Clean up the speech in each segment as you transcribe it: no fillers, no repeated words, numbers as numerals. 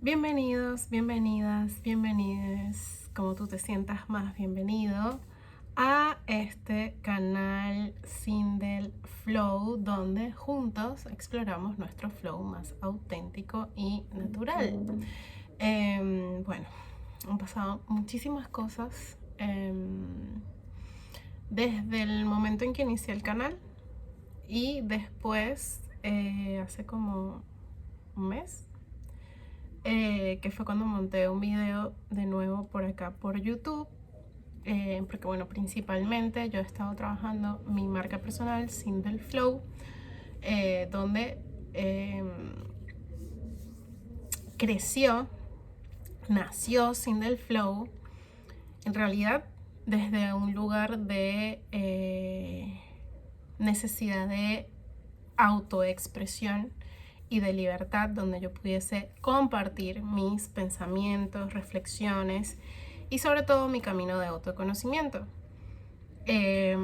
Bienvenidos, bienvenidas, bienvenides, como tú te sientas más bienvenido a este canal Sindel Flow, donde juntos exploramos nuestro flow más auténtico y natural. Bueno, han pasado muchísimas cosas desde el momento en que inicié el canal y después, hace como un mes, que fue cuando monté un video de nuevo por acá por YouTube, porque bueno, principalmente yo he estado trabajando mi marca personal Sindel Flow, donde creció, nació Sindel Flow en realidad desde un lugar de necesidad de autoexpresión y de libertad, donde yo pudiese compartir mis pensamientos, reflexiones y sobre todo mi camino de autoconocimiento. Y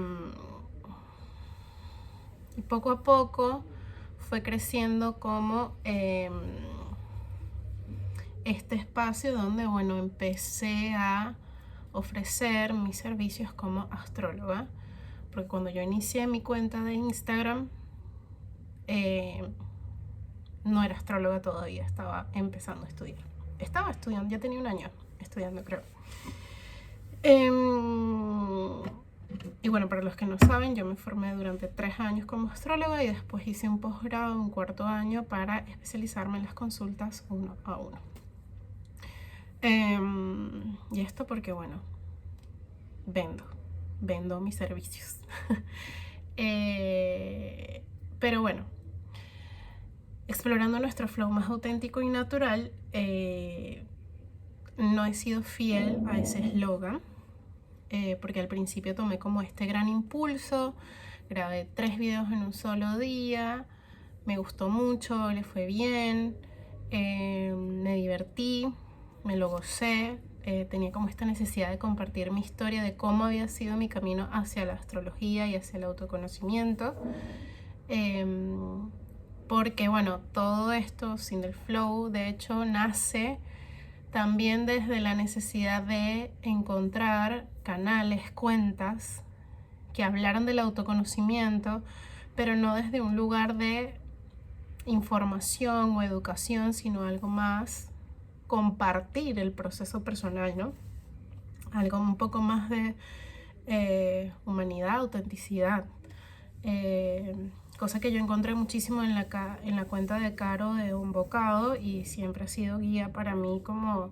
poco a poco fue creciendo como este espacio donde, bueno, empecé a ofrecer mis servicios como astróloga, porque cuando yo inicié mi cuenta de Instagram, no era astróloga todavía, estaba empezando a estudiar. Estaba estudiando, ya tenía un año estudiando, creo. Y bueno, para los que no saben, yo me formé durante 3 años como astróloga y después hice un posgrado, un cuarto año, para especializarme en las consultas 1 a 1. Y esto porque, bueno, vendo mis servicios. Pero bueno, explorando nuestro flow más auténtico y natural, no he sido fiel a ese eslogan, porque al principio tomé como este gran impulso, grabé 3 videos en un solo día, me gustó mucho, le fue bien, me divertí, me lo gocé, tenía como esta necesidad de compartir mi historia de cómo había sido mi camino hacia la astrología y hacia el autoconocimiento. Porque bueno, todo esto, Sindel Flow, de hecho nace también desde la necesidad de encontrar canales, cuentas que hablaran del autoconocimiento, pero no desde un lugar de información o educación, sino algo más compartir el proceso personal, ¿no? Algo un poco más de humanidad, autenticidad. Cosa que yo encontré muchísimo en la cuenta de Caro de Un Bocado, y siempre ha sido guía para mí como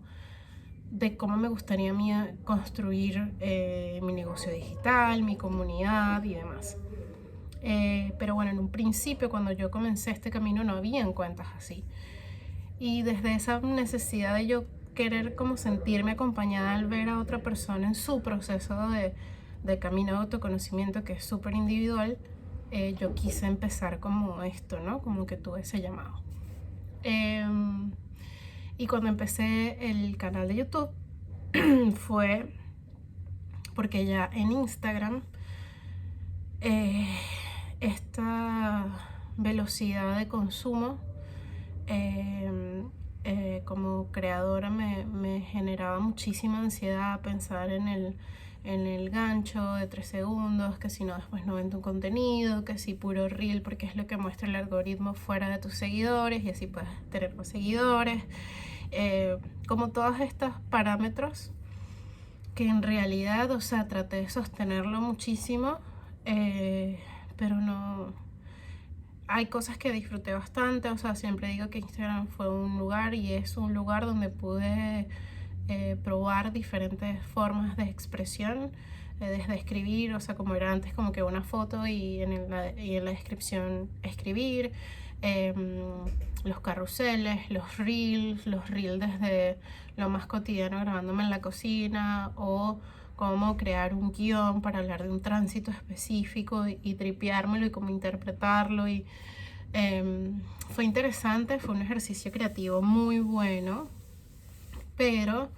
de cómo me gustaría a mí construir mi negocio digital, mi comunidad y demás. Pero bueno, en un principio, cuando yo comencé este camino, no habían cuentas así. Y desde esa necesidad de yo querer como sentirme acompañada al ver a otra persona en su proceso de camino de autoconocimiento, que es súper individual, yo quise empezar como esto, ¿no? Como que tuve ese llamado. Y cuando empecé el canal de YouTube fue porque ya en Instagram esta velocidad de consumo como creadora me generaba muchísima ansiedad pensar en el gancho de 3 segundos, que si no después no vendo un contenido, que si puro reel porque es lo que muestra el algoritmo fuera de tus seguidores y así puedes tener más seguidores, como todos estos parámetros que en realidad, o sea, traté de sostenerlo muchísimo, pero no. Hay cosas que disfruté bastante, o sea, siempre digo que Instagram fue un lugar y es un lugar donde pude probar diferentes formas de expresión, desde escribir, o sea, como era antes, como que una foto y en la descripción escribir, los carruseles, los reels desde lo más cotidiano grabándome en la cocina, o cómo crear un guión para hablar de un tránsito específico y tripeármelo y cómo interpretarlo. Y fue interesante, fue un ejercicio creativo muy bueno, pero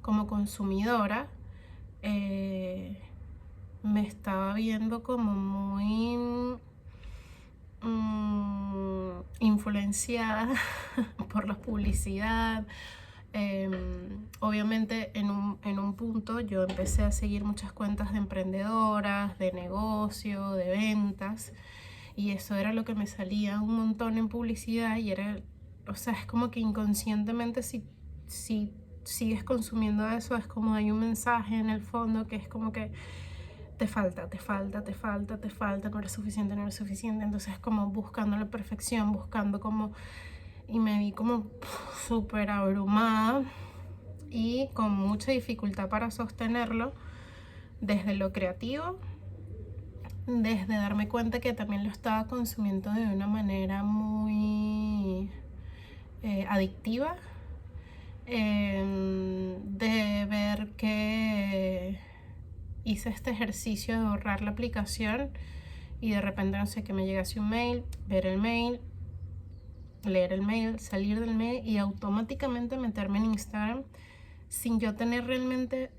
como consumidora me estaba viendo como muy influenciada por la publicidad. Obviamente en un punto yo empecé a seguir muchas cuentas de emprendedoras, de negocio, de ventas, y eso era lo que me salía un montón en publicidad y era, o sea, es como que inconscientemente si sigues consumiendo eso, es como hay un mensaje en el fondo que es como que te falta, no eres suficiente, entonces como buscando la perfección, buscando como, y me vi como súper abrumada y con mucha dificultad para sostenerlo desde lo creativo, desde darme cuenta que también lo estaba consumiendo de una manera muy adictiva, de ver que hice este ejercicio de borrar la aplicación y de repente, no sé, que me llegase un mail, ver el mail, leer el mail, salir del mail y automáticamente meterme en Instagram sin yo tener realmente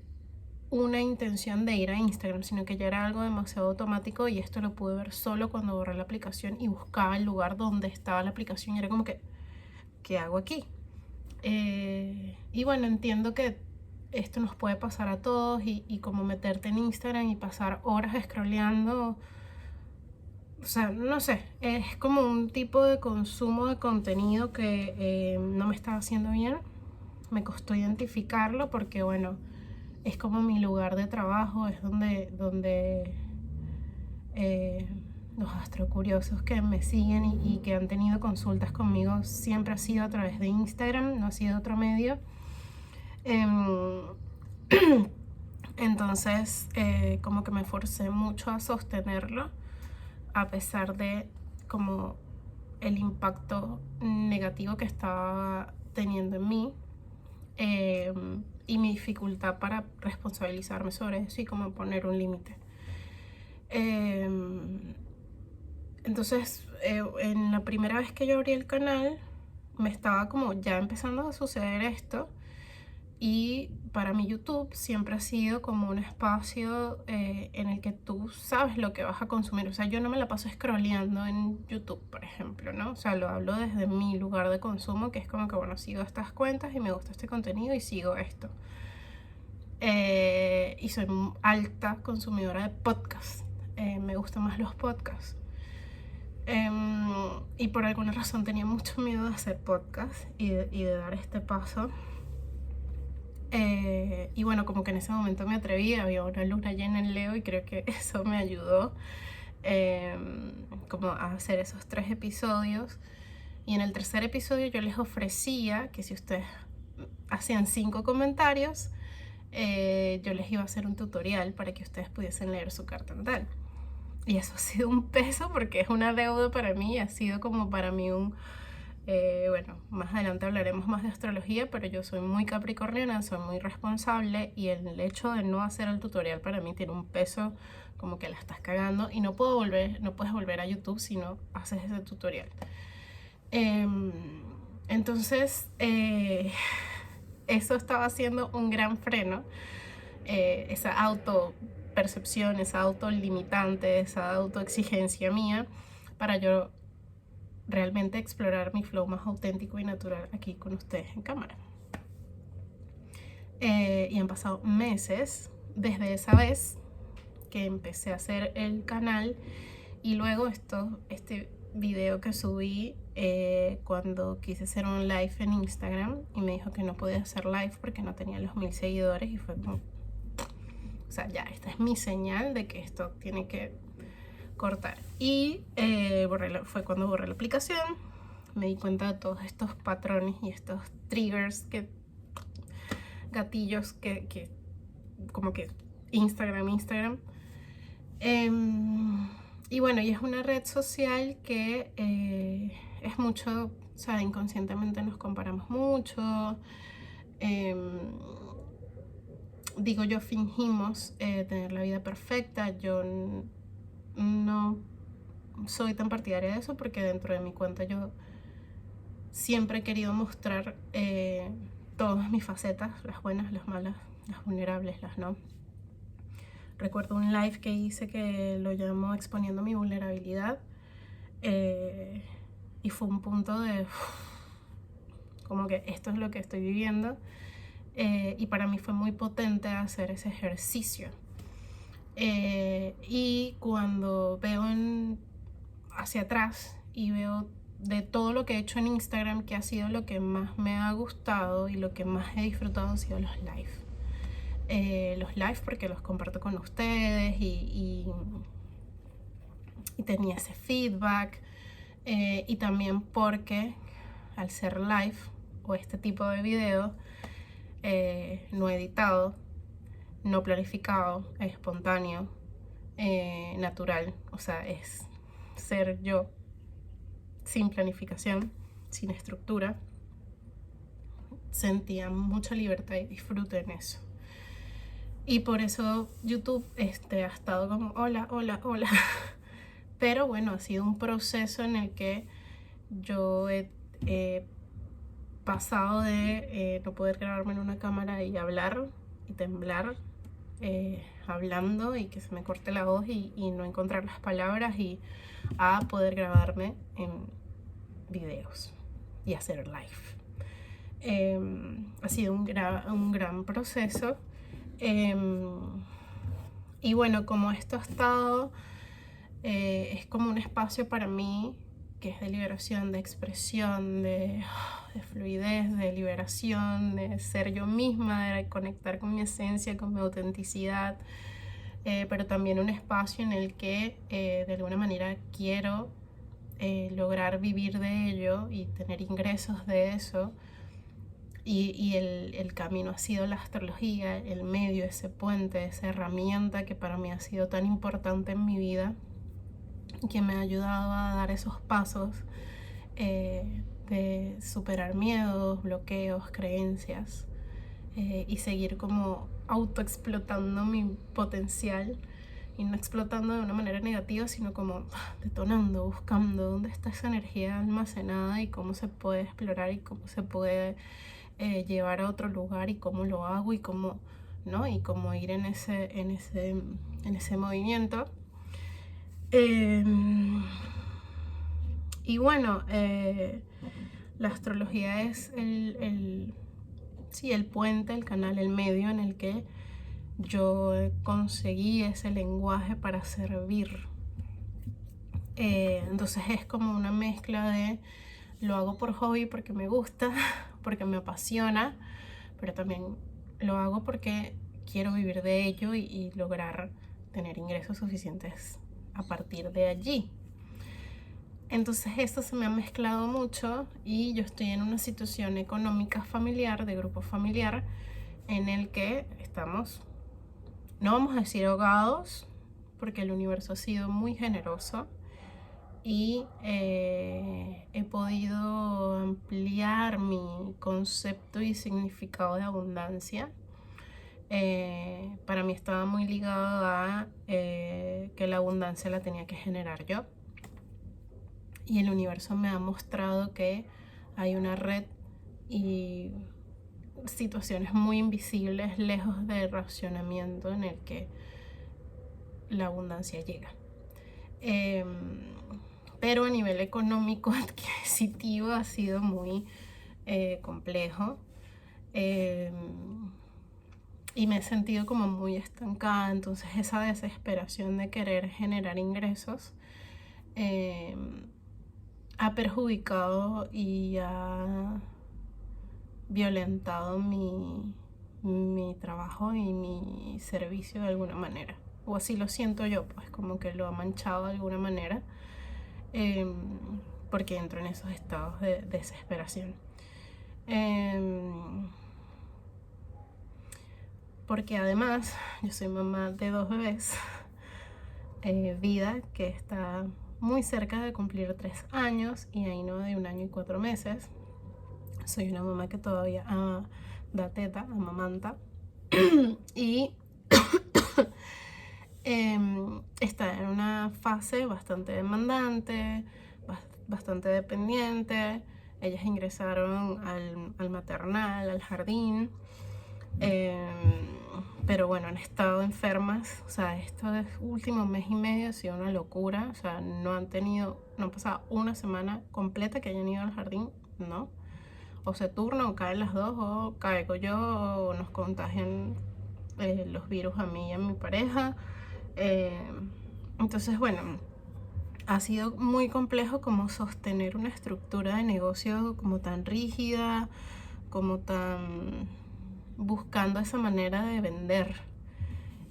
una intención de ir a Instagram, sino que ya era algo demasiado automático, y esto lo pude ver solo cuando borré la aplicación y buscaba el lugar donde estaba la aplicación y era como que, ¿qué hago aquí? Y bueno, entiendo que esto nos puede pasar a todos y como meterte en Instagram y pasar horas scrolleando, o sea, no sé, es como un tipo de consumo de contenido que no me estaba haciendo bien. Me costó identificarlo porque, bueno, es como mi lugar de trabajo, es donde los astrocuriosos que me siguen y que han tenido consultas conmigo siempre ha sido a través de Instagram, no ha sido otro medio. Entonces, como que me forcé mucho a sostenerlo, a pesar de como el impacto negativo que estaba teniendo en mí, y mi dificultad para responsabilizarme sobre eso y como poner un límite. Entonces, en la primera vez que yo abrí el canal, me estaba como ya empezando a suceder esto. Y para mí YouTube siempre ha sido como un espacio en el que tú sabes lo que vas a consumir. O sea, yo no me la paso scrolleando en YouTube, por ejemplo, ¿no? O sea, lo hablo desde mi lugar de consumo, que es como que, bueno, sigo estas cuentas y me gusta este contenido y sigo esto. Y soy alta consumidora de podcasts. Me gustan más los podcasts. Y por alguna razón tenía mucho miedo de hacer podcast y de dar este paso. Y bueno, como que en ese momento me atreví, había una luna llena en Leo y creo que eso me ayudó como a hacer esos 3 episodios. Y en el tercer episodio yo les ofrecía que si ustedes hacían 5 comentarios, yo les iba a hacer un tutorial para que ustedes pudiesen leer su carta natal. Y eso ha sido un peso porque es una deuda para mí, ha sido como para mí un... bueno, más adelante hablaremos más de astrología, pero yo soy muy capricorniana, soy muy responsable y el hecho de no hacer el tutorial para mí tiene un peso como que la estás cagando y no puedes volver a YouTube si no haces ese tutorial. Entonces, eso estaba haciendo un gran freno, esa autopercepción, esa autolimitante, esa autoexigencia mía para yo realmente explorar mi flow más auténtico y natural aquí con ustedes en cámara. Y han pasado meses desde esa vez que empecé a hacer el canal y luego este video que subí cuando quise hacer un live en Instagram y me dijo que no podía hacer live porque no tenía los 1000 seguidores y fue como, o sea, ya, esta es mi señal de que esto tiene que cortar. Y fue cuando borré la aplicación, me di cuenta de todos estos patrones y estos triggers, gatillos que como que Instagram. Y bueno, y es una red social que es mucho, o sea, inconscientemente nos comparamos mucho. Digo yo, fingimos tener la vida perfecta. Yo no soy tan partidaria de eso porque dentro de mi cuenta yo siempre he querido mostrar todas mis facetas, las buenas, las malas, las vulnerables, las no. Recuerdo un live que hice que lo llamo exponiendo mi vulnerabilidad, y fue un punto de como que esto es lo que estoy viviendo, y para mí fue muy potente hacer ese ejercicio. Y cuando veo hacia atrás y veo de todo lo que he hecho en Instagram, que ha sido lo que más me ha gustado y lo que más he disfrutado, han sido los live. Los live porque los comparto con ustedes y tenía ese feedback, y también porque al ser live o este tipo de video, no editado, no planificado, es espontáneo, natural, o sea, es ser yo sin planificación, sin estructura, sentía mucha libertad y disfrute en eso. Y por eso YouTube ha estado como hola, hola, hola. Pero bueno, ha sido un proceso en el que yo he pasado de no poder grabarme en una cámara y hablar y temblar, hablando y que se me corte la voz y no encontrar las palabras, y a poder grabarme en videos y hacer live. Ha sido un gran proceso, y bueno, como esto ha estado, es como un espacio para mí que es de liberación, de expresión, de fluidez, de liberación, de ser yo misma, de conectar con mi esencia, con mi autenticidad, pero también un espacio en el que de alguna manera quiero lograr vivir de ello y tener ingresos de eso. Y el camino ha sido la astrología, el medio, ese puente, esa herramienta que para mí ha sido tan importante en mi vida, que me ha ayudado a dar esos pasos, de superar miedos, bloqueos, creencias, y seguir como autoexplotando mi potencial, y no explotando de una manera negativa, sino como detonando, buscando dónde está esa energía almacenada y cómo se puede explorar y cómo se puede llevar a otro lugar, y cómo lo hago y cómo, ¿no? Y cómo ir en ese movimiento. Y bueno, la astrología es el puente, el canal, el medio en el que yo conseguí ese lenguaje para servir. Entonces es como una mezcla de lo hago por hobby porque me gusta, porque me apasiona, pero también lo hago porque quiero vivir de ello y lograr tener ingresos suficientes a partir de allí. Entonces esto se me ha mezclado mucho y yo estoy en una situación económica familiar, de grupo familiar, en el que estamos, no vamos a decir ahogados, porque el universo ha sido muy generoso y he podido ampliar mi concepto y significado de abundancia. Para mí estaba muy ligado a que la abundancia la tenía que generar yo, y el universo me ha mostrado que hay una red y situaciones muy invisibles, lejos del racionamiento, en el que la abundancia llega. Pero a nivel económico adquisitivo ha sido muy complejo, y me he sentido como muy estancada. Entonces esa desesperación de querer generar ingresos ha perjudicado y ha violentado mi trabajo y mi servicio de alguna manera, o así lo siento yo, pues como que lo ha manchado de alguna manera, porque entro en esos estados de desesperación, porque además yo soy mamá de 2 bebés, Vida, que está muy cerca de cumplir 3 años, y Ainhoa de 1 año y 4 meses. Soy una mamá que todavía da teta, amamanta, y está en una fase bastante demandante, bastante dependiente. Ellas ingresaron al maternal, al jardín, pero bueno, han estado enfermas. O sea, este último mes y medio ha sido una locura. O sea, no han tenido no pasaba una semana completa que hayan ido al jardín, no. O se turnan, o caen las dos, o caigo yo, o nos contagian los virus a mí y a mi pareja. Entonces, bueno, ha sido muy complejo como sostener una estructura de negocio como tan rígida, como tan buscando esa manera de vender.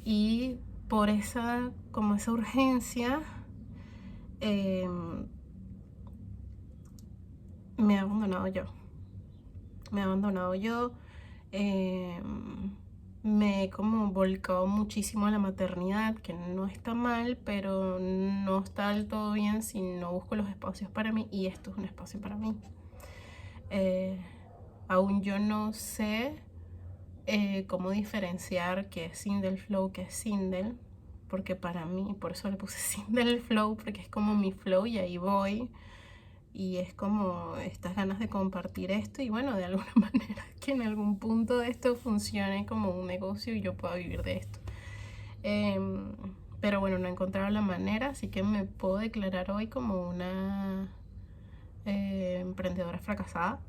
Y por esa urgencia, me he abandonado yo. Me he como volcado muchísimo a la maternidad, que no está mal, pero no está del todo bien si no busco los espacios para mí, y esto es un espacio para mí. Aún yo no sé cómo diferenciar qué es Sindel Flow, qué es Sindel, porque para mí, por eso le puse Sindel Flow, porque es como mi flow y ahí voy. Y es como estas ganas de compartir esto y bueno, de alguna manera que en algún punto de esto funcione como un negocio y yo pueda vivir de esto. Pero bueno, no he encontrado la manera, así que me puedo declarar hoy como una emprendedora fracasada.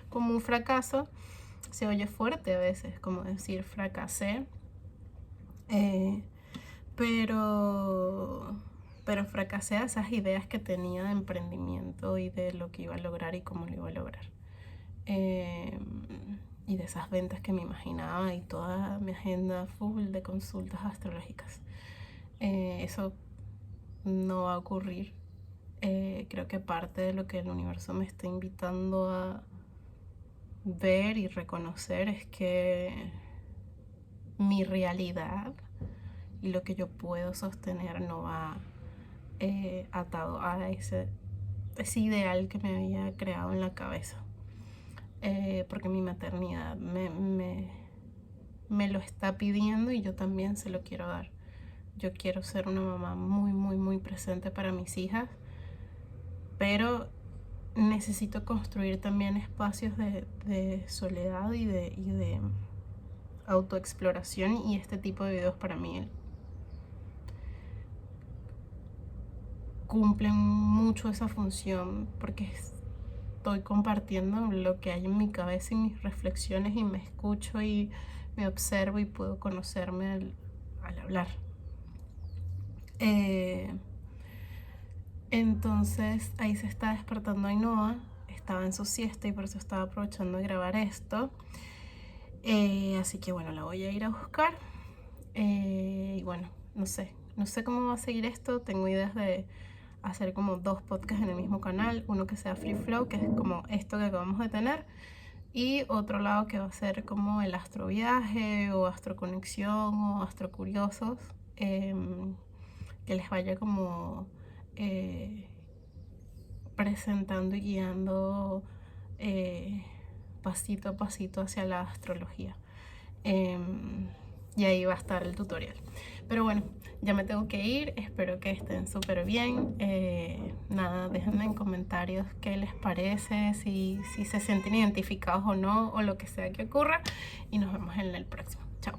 Como un fracaso se oye fuerte a veces, como decir fracasé, pero fracasé a esas ideas que tenía de emprendimiento y de lo que iba a lograr y cómo lo iba a lograr. Y de esas ventas que me imaginaba y toda mi agenda full de consultas astrológicas. Eso no va a ocurrir. Creo que parte de lo que el universo me está invitando a ver y reconocer es que mi realidad y lo que yo puedo sostener no va atado a ese ideal que me había creado en la cabeza, porque mi maternidad me lo está pidiendo y yo también se lo quiero dar. Yo quiero ser una mamá muy, muy, muy presente para mis hijas, pero necesito construir también espacios de soledad y de autoexploración, y este tipo de videos para mí cumplen mucho esa función porque estoy compartiendo lo que hay en mi cabeza y mis reflexiones, y me escucho y me observo y puedo conocerme al hablar. Entonces ahí se está despertando Ainhoa, estaba en su siesta y por eso estaba aprovechando de grabar esto. Así que bueno, la voy a ir a buscar. Y bueno, no sé cómo va a seguir esto. Tengo ideas de hacer como 2 podcasts en el mismo canal, uno que sea Free Flow, que es como esto que acabamos de tener, y otro lado que va a ser como el astroviaje o astroconexión o astrocuriosos, que les vaya como presentando y guiando pasito a pasito hacia la astrología. Y ahí va a estar el tutorial. Pero bueno, ya me tengo que ir. Espero que estén súper bien. Nada, déjenme en comentarios qué les parece, si se sienten identificados o no, o lo que sea que ocurra. Y nos vemos en el próximo. Chao.